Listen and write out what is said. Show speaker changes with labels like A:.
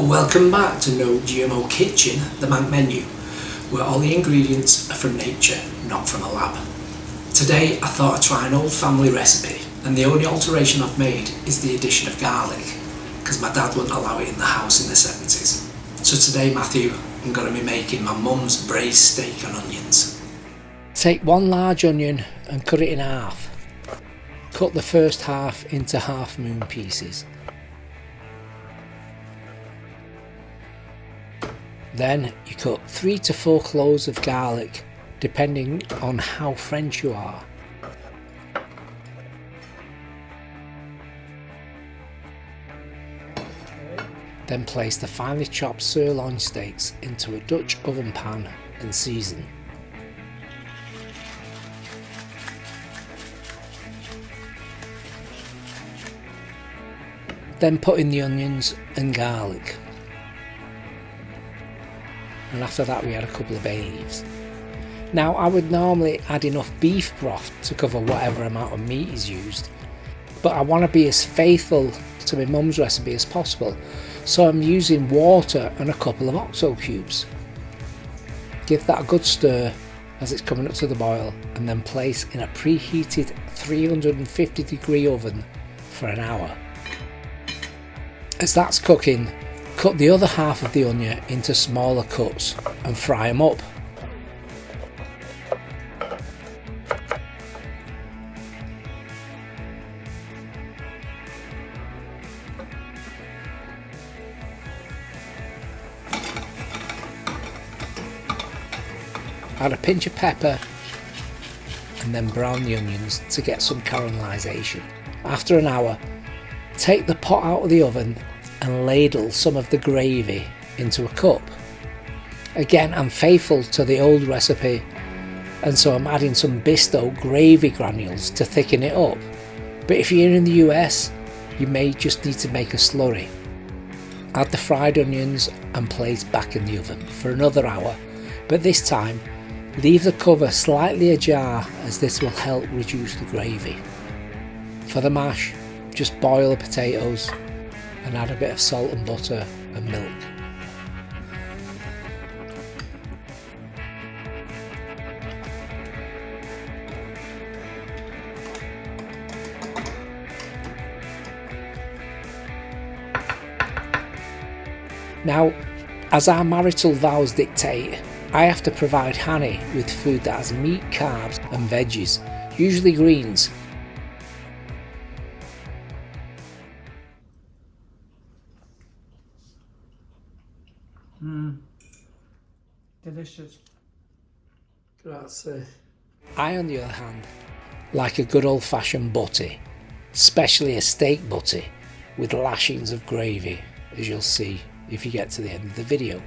A: Welcome back to No GMO Kitchen, the Manc menu, where all the ingredients are from nature, not from a lab. Today I thought I'd try an old family recipe, and the only alteration I've made is the addition of garlic, because my dad wouldn't allow it in the house in the 70s. So today, Matthew, I'm going to be making my mum's braised steak and onions.
B: Take one large onion and cut it in half. Cut the first half into half moon pieces. Then you cut 3 to 4 cloves of garlic, depending on how French you are. Then place the finely chopped sirloin steaks into a Dutch oven pan and season. Then put in the onions and garlic. And after that we add a couple of bay leaves. Now I would normally add enough beef broth to cover whatever amount of meat is used, but I want to be as faithful to my mum's recipe as possible, so I'm using water and a couple of OXO cubes. Give that a good stir as it's coming up to the boil, and then place in a preheated 350 degree oven for an hour. As that's cooking, cut the other half of the onion into smaller cuts and fry them up. Add a pinch of pepper and then brown the onions to get some caramelisation. After an hour, take the pot out of the oven and ladle some of the gravy into a cup. Again, I'm faithful to the old recipe, and so I'm adding some Bisto gravy granules to thicken it up. But if you're in the US, you may just need to make a slurry. Add the fried onions and place back in the oven for another hour, but this time leave the cover slightly ajar, as this will help reduce the gravy. For the mash, just boil the potatoes and add a bit of salt and butter and milk. Now, as our marital vows dictate, I have to provide Hanny with food that has meat, carbs and veggies, usually greens.
A: Delicious.
B: Grazie. I, on the other hand, like a good old-fashioned butty, especially a steak butty with lashings of gravy, as you'll see if you get to the end of the video.